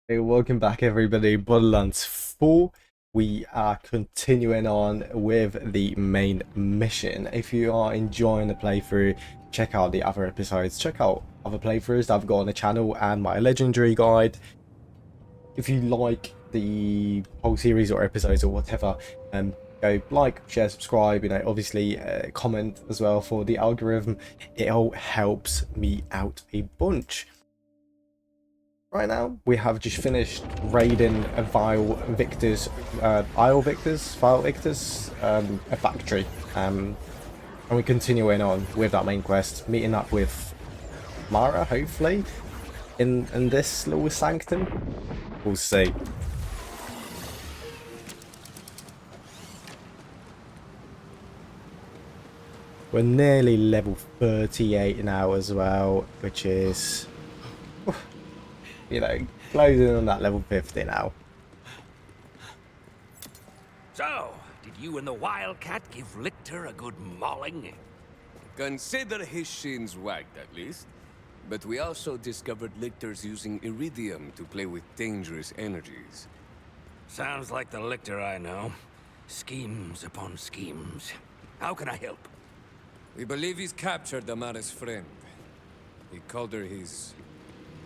Hey, welcome back everybody. Borderlands 4. We are continuing on with the main mission. If you are enjoying the playthrough, check out the other episodes. Check out other playthroughs that I've got on the channel and my legendary guide. If you like the whole series or episodes or whatever, go like, share, subscribe, obviously comment as well for the algorithm. It all helps me out a bunch. Right now, we have just finished raiding a Vile Victor's, Vile Victor's, a factory. And we're continuing on with that main quest, meeting up with Mara, hopefully, in this little sanctum. We'll see. We're nearly level 38 now as well, which is, closing on that level 50 now. So, did you and the Wildcat give Lictor a good mauling? Consider his shins wagged, at least. But we also discovered Lictor's using iridium to play with dangerous energies. Sounds like the Lictor I know. Schemes upon schemes. How can I help? We believe he's captured Amara's friend. He called her his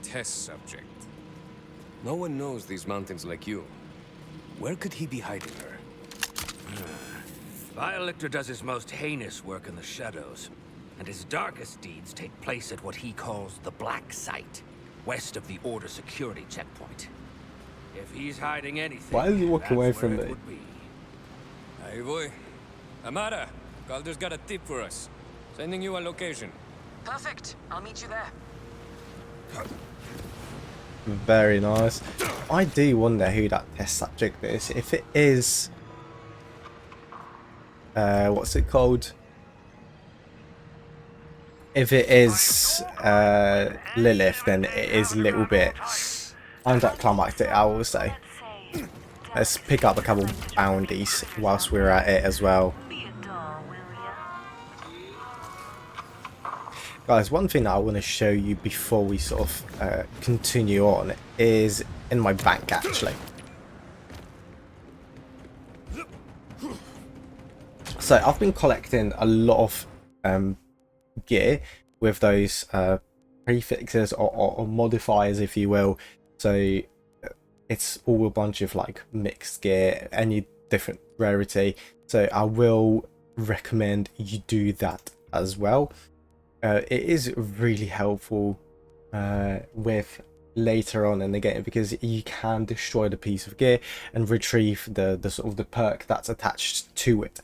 test subject. No one knows these mountains like you. Where could he be hiding her? Vile Lictor does his most heinous work in the shadows, and his darkest deeds take place at what he calls the Black Site, west of the Order security checkpoint. If he's hiding anything, Why did you walk away from it me? would be. Hey boy. Amara, Calder's got a tip for us. Sending you a location. Perfect. I'll meet you there. Very nice. I do wonder who that test subject is. If it is, what's it called? If it is Lilith, then it is a little bit anticlimactic, I will say. Let's pick up a couple bounties whilst we're at it as well. Guys, one thing that I want to show you before we sort of continue on is in my bank, actually. So I've been collecting a lot of gear with those prefixes or modifiers, if you will. So it's all a bunch of like mixed gear, any different rarity. So I will recommend you do that as well. It is really helpful with later on in the game, because you can destroy the piece of gear and retrieve the sort of the perk that's attached to it.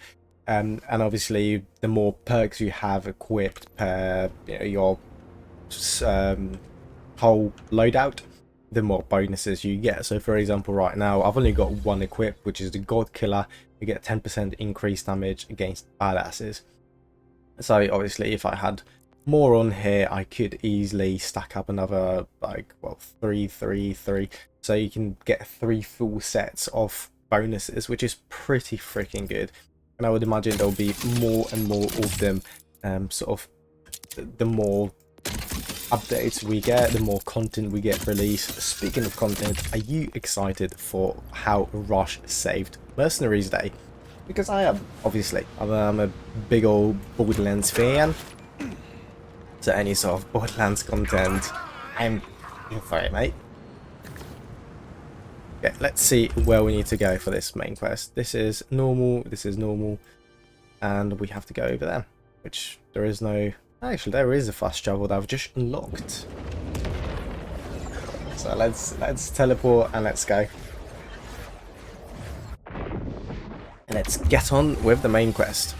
And obviously the more perks you have equipped per your whole loadout, the more bonuses you get. So for example, right now I've only got one equipped, which is the God Killer. You get 10% increased damage against badasses. So obviously if I had more on here, I could easily stack up another, like, well, 3, 3, 3. So you can get 3 full sets of bonuses, which is pretty freaking good. And I would imagine there'll be more and more of them, sort of the more updates we get, the more content we get released. Speaking of content, are you excited for how Rush saved Mercenaries Day? Because I am, obviously. I'm a big old Borderlands fan. So any sort of Borderlands content, I'm in for it, mate. Okay, let's see where we need to go for this main quest. This is normal, and we have to go over there, which there is no... Actually, there is a fast travel that I've just unlocked. So let's teleport and let's go. And let's get on with the main quest.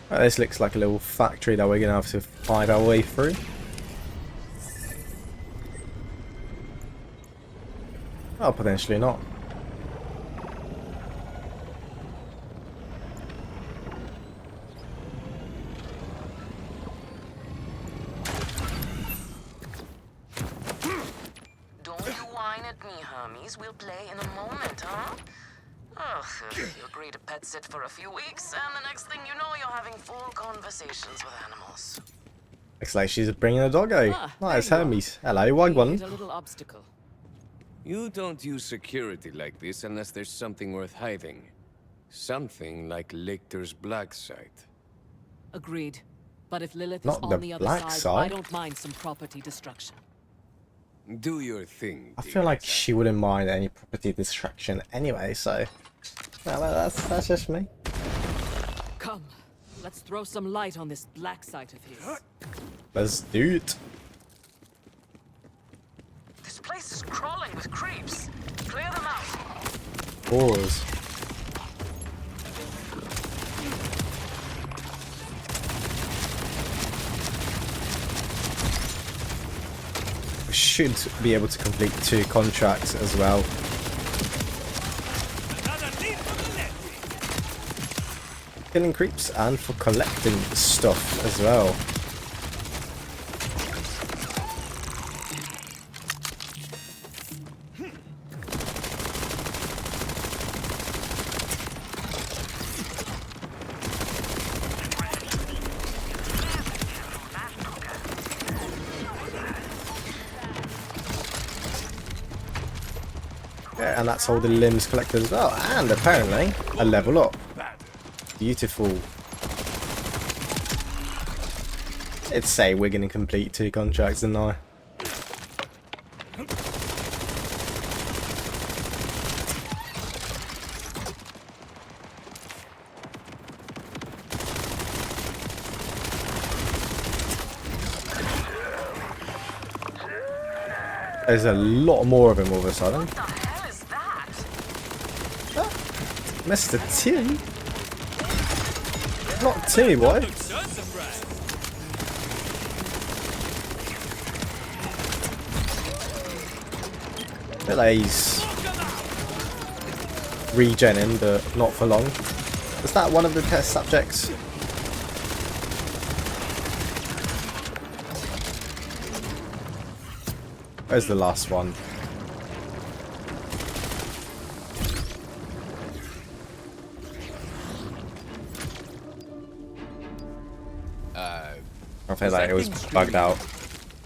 This looks like a little factory that we're going to have to find our way through. Oh, potentially not. Don't you whine at me, homies. We'll play in a moment, huh? Ugh, you agree to pet sit for a few weeks, and the next thing you know, you're having full conversations with animals. Looks like she's bringing a doggo. Nice, there you are. Hermes. Hello, Hit Wagwan. a little obstacle. You don't use security like this unless there's something worth hiding. Something like Lictor's black site. Agreed. But if Lilith Not is on the the other black side, side. I don't mind some property destruction. Do your thing. I feel like she wouldn't mind any property distraction anyway, so... Well, that's just me. Come, let's throw some light on this black site of his. Let's do it. This place is crawling with creeps. Clear them out. Pause. We should be able to complete 2 contracts as well. Killing creeps and for collecting stuff as well. Yeah, and that's all the limbs collected as well, and apparently a level up. Beautiful. Let's say we're going to complete 2 contracts, didn't I? There's a lot more of them all of a sudden. What the hell is that? Mr. T? Not T, boy. I feel like he's regenning, but not for long. Is that one of the test subjects? Where's the last one? I feel like it was bugged out.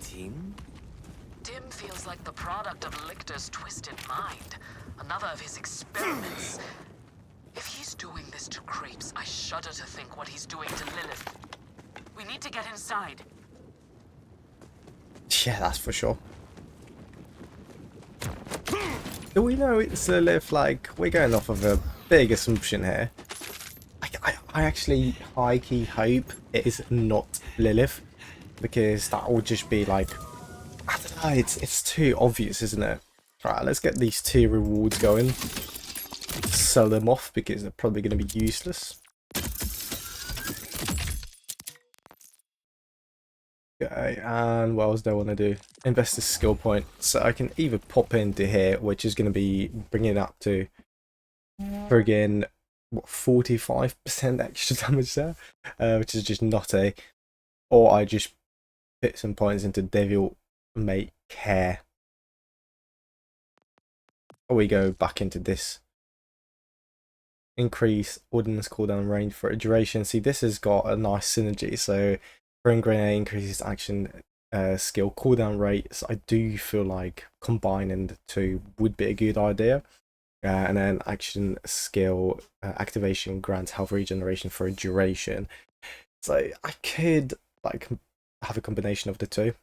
Team? Tim feels like the product of Lictor's twisted mind. Another of his experiments. If he's doing this to creeps, I shudder to think what he's doing to Lilith. We need to get inside. Yeah, that's for sure. Do we know it's Lilith? Like, we're going off of a big assumption here. I actually high-key hope it is not Lilith, because that would just be like, I don't know, it's too obvious, isn't it? Right, let's get these 2 rewards going. Sell them off because they're probably going to be useless. Okay, and what else do I want to do? Invest a skill point, so I can either pop into here, which is going to be bringing it up to friggin' what, 45% extra damage there, which is just nutty, or I just put some points into Devil May Care, or we go back into this. Increase ordnance cooldown range for a duration. See, this has got a nice synergy, so Brain Grenade increases action skill cooldown rate, so I do feel like combining the 2 would be a good idea. And then action skill activation grants health regeneration for a duration. So I could like have a combination of the 2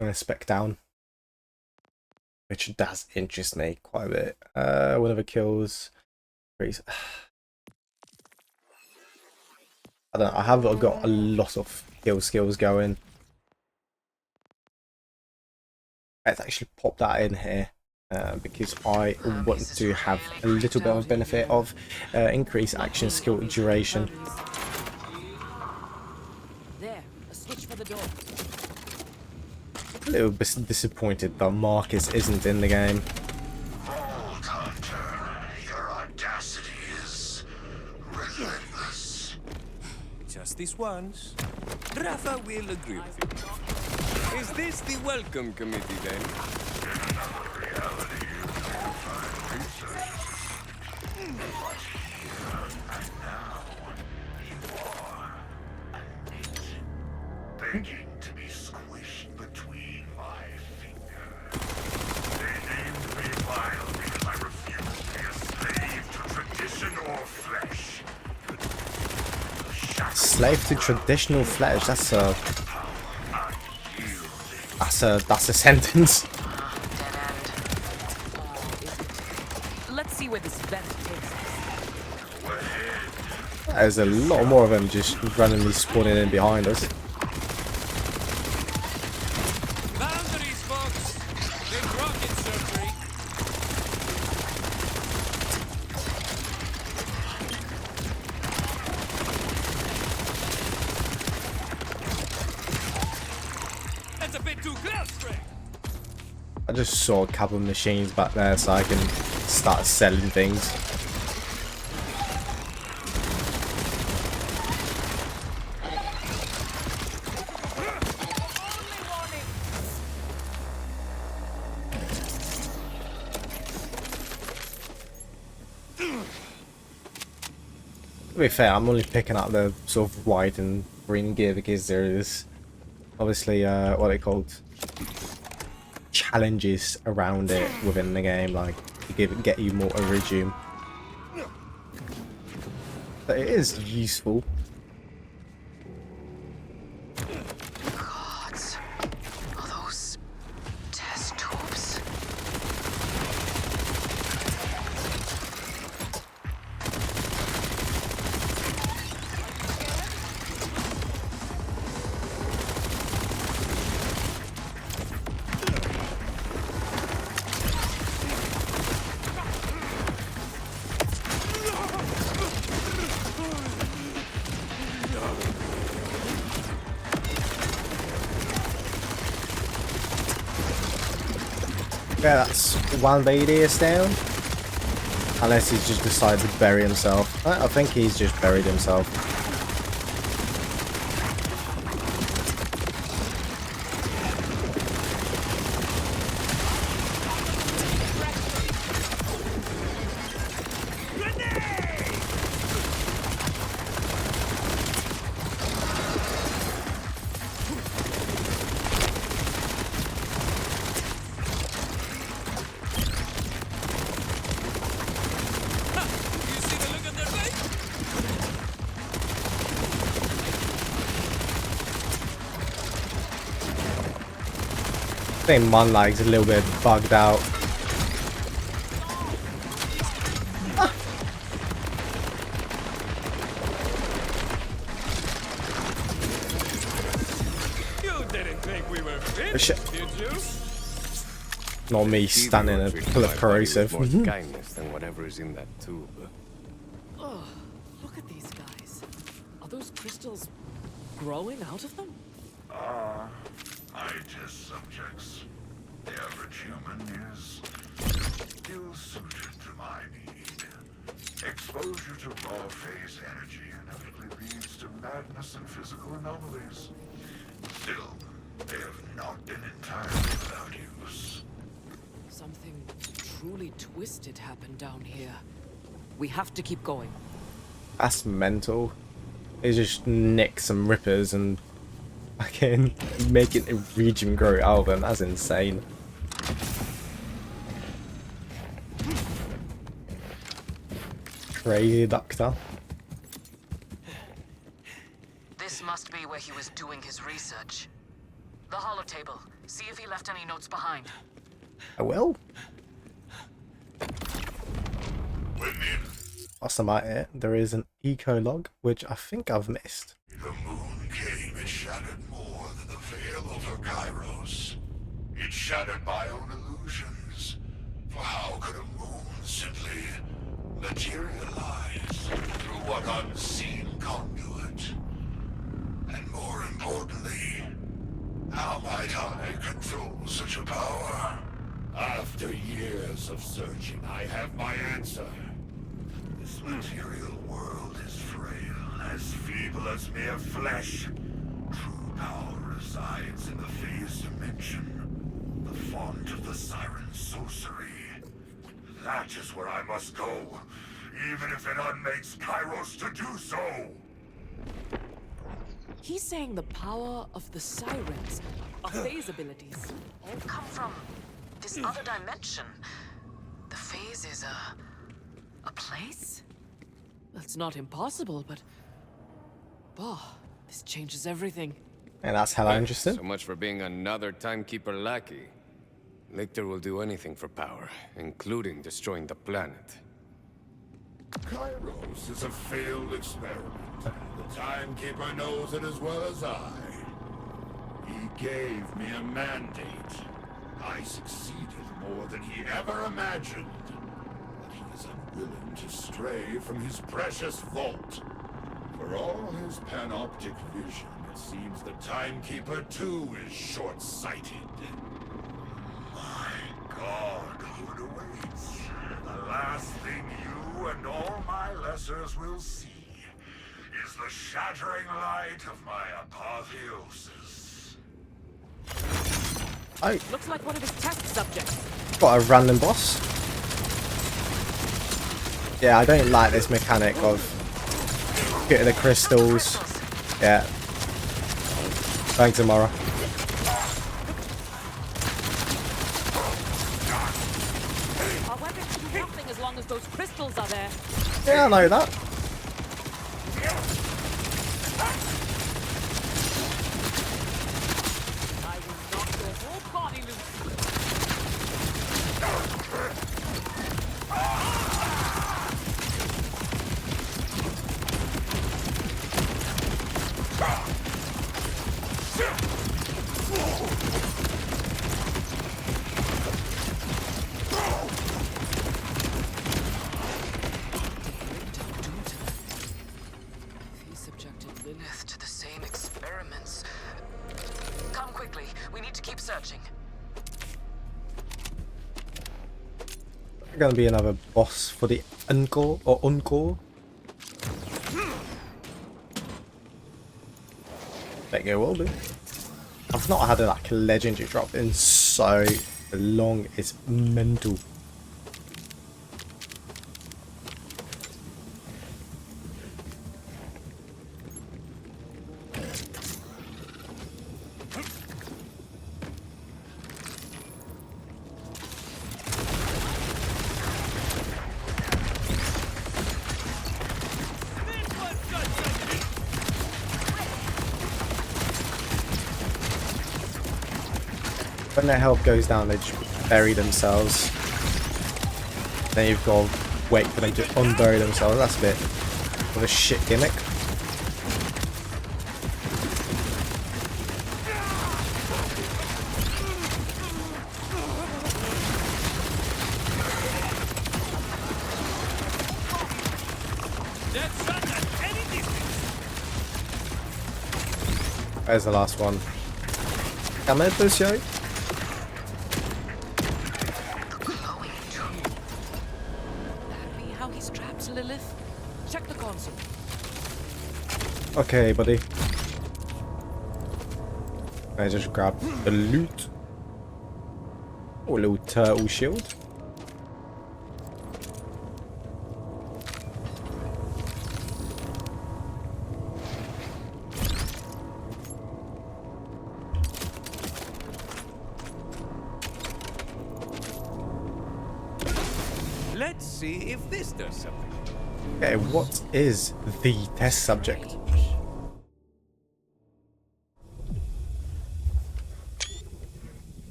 and spec down, which does interest me quite a bit. Whenever kills, I don't know. I have got a lot of kill skills going. Let's actually pop that in here. Because I want to have a little bit of benefit of increased action skill duration. There, a switch for the door. A little bit disappointed that Marcus isn't in the game. Old Hunter, your audacity is relentless. Just this once. Rafa will agree with you. Is this the welcome committee then? And now, you are a nit, begging to be squished between my fingers. They named me vile because I refused to be a slave to tradition or flesh. Slave to traditional flesh. That's a sentence. Let's see where this vent takes us. There's a lot more of them just randomly spawning in behind us. Boundaries, folks! Big rocket surgery! That's a bit too close, Frank! I just saw a couple of machines back there so I can start selling things. To be fair, I'm only picking up the sort of white and green gear because there is obviously what they called challenges around it within the game, like to get you more iridium. But it is useful. Gods. Are those test tubes? Yeah, that's one Vadius down. Unless he's just decided to bury himself. I think he's just buried himself. You see the look on their face? I think my leg's a little bit bugged out. You didn't think we were Oh, shit. finished, did you? Not me standing in a pool of corrosive. More kindness than whatever is in that tube. Oh, look at these guys. Are those crystals growing out of them? My test subjects. The average human is ill-suited to my need. Exposure to raw phase energy inevitably leads to madness and physical anomalies. Still, they have not been entirely without use. Something truly twisted happened down here. We have to keep going. That's mental. They just nick some rippers and fucking make it a region grow out of them. That's insane. Crazy doctor. This must be where he was doing his research. The holotable. See if he left any notes behind. I will. Within, Whilst I'm at it, there is an eco log which I think I've missed. the moon came, it shattered more than the veil over Kairos. It shattered my own illusions. For how could a moon simply materialize through what unseen conduit? And more importantly, how might I control such a power? After years of searching, I have my answer. This material world is frail, as feeble as mere flesh. True power resides in the phase dimension, the font of the Siren sorcery. That is where I must go. even if it unmakes Kairos to do so. He's saying the power of the Sirens, of Faye's abilities, All come from this other dimension. The phase is a place? That's not impossible, but... Bah, this changes everything. And that's hella interesting. So much for being another timekeeper lackey. Lictor will do anything for power, including destroying the planet. Kairos is a failed experiment. The Timekeeper knows it as well as I. He gave me a mandate. I succeeded more than he ever imagined. But he is unwilling to stray from his precious vault. For all his panoptic vision, it seems the Timekeeper too is short-sighted. My God, what awaits? The last thing you and all my lessers will see is the shattering light of my apotheosis. Oh, Looks like one of his test subjects. got a random boss. Yeah, I don't like this mechanic of getting the crystals. Yeah. Thanks, Amara. Our weapons do nothing as long as those crystals are there. Yeah, I know that. I will knock your whole body loose. He subjected Lilith To the same experiments. Come quickly. We need to keep searching. Gonna be another boss for the Encore or Encore. Bet you will be. I've not had like a legendary drop in so long. It's mental. When their health goes down, they just bury themselves. Then you've got to wait for them to unbury themselves. That's a bit of a shit gimmick. There's the last one. Come in, this show. That be how he's trapped Lilith? Check the console. Okay, buddy. I just grab the loot. Oh, a little turtle shield. Let's see if this does something. Okay, what is the test subject?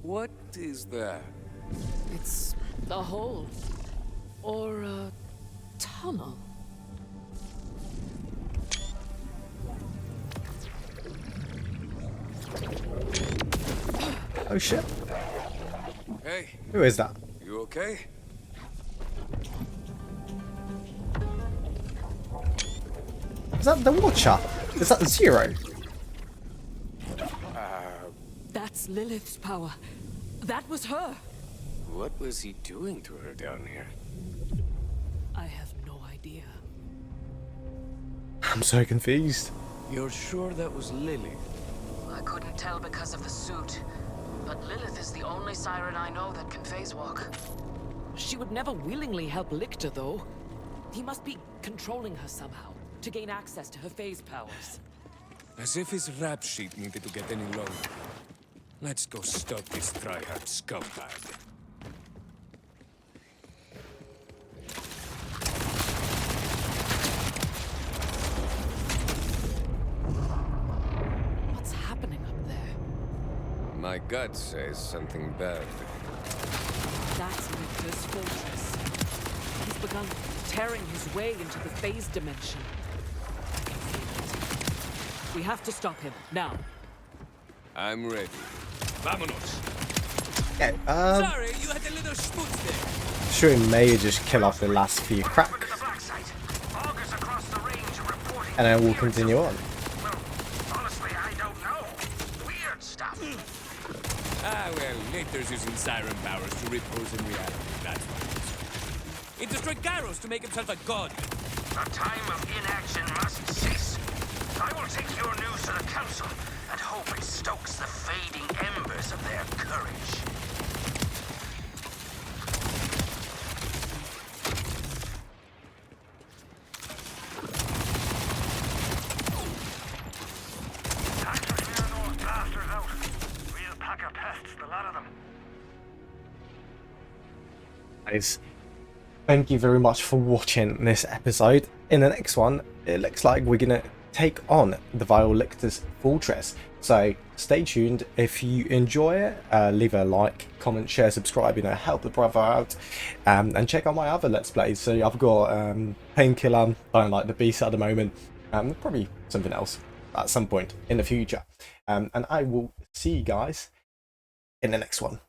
What is that? It's a hole. Or a tunnel. Oh shit. Hey, Who is that? you okay? Is that the Watcher? Is that Zero? That's Lilith's power. That was her. What was he doing to her down here? I have no idea. I'm so confused. You're sure that was Lily? I couldn't tell because of the suit. But Lilith is the only Siren I know that can phase walk. She would never willingly help Lictor, though. He must be controlling her somehow, to gain access to her phase powers. As if his rap sheet needed to get any longer. Let's go stop this tryhard scumbag. What's happening up there? My gut says something bad. That's Lictor's fortress. He's begun tearing his way into the phase dimension. I can feel it. We have to stop him, now. I'm ready. Vámonos! Okay, Sorry, you had a little schmutz there. sure he may just kill off the last few cracks, and then we'll continue on. Well, honestly, I don't know. Weird stuff. Ah, well, Lictor's using Siren powers to repose in reality, that's why. He destroyed Gyros to make himself a god. The time of inaction must cease. I will take your news to the council and hope it stokes the fading embers of their courage. Time to clear those bastards out. Real pack of pests, the lot of them. Guys, thank you very much for watching this episode. In the next one, it looks like we're gonna take on the Vile Lictor's fortress, so stay tuned. If you enjoy it, leave a like, comment, share, subscribe, help the brother out, and check out my other let's plays. So I've got Painkiller, I don't like the beast at the moment, probably something else at some point in the future, and I will see you guys in the next one.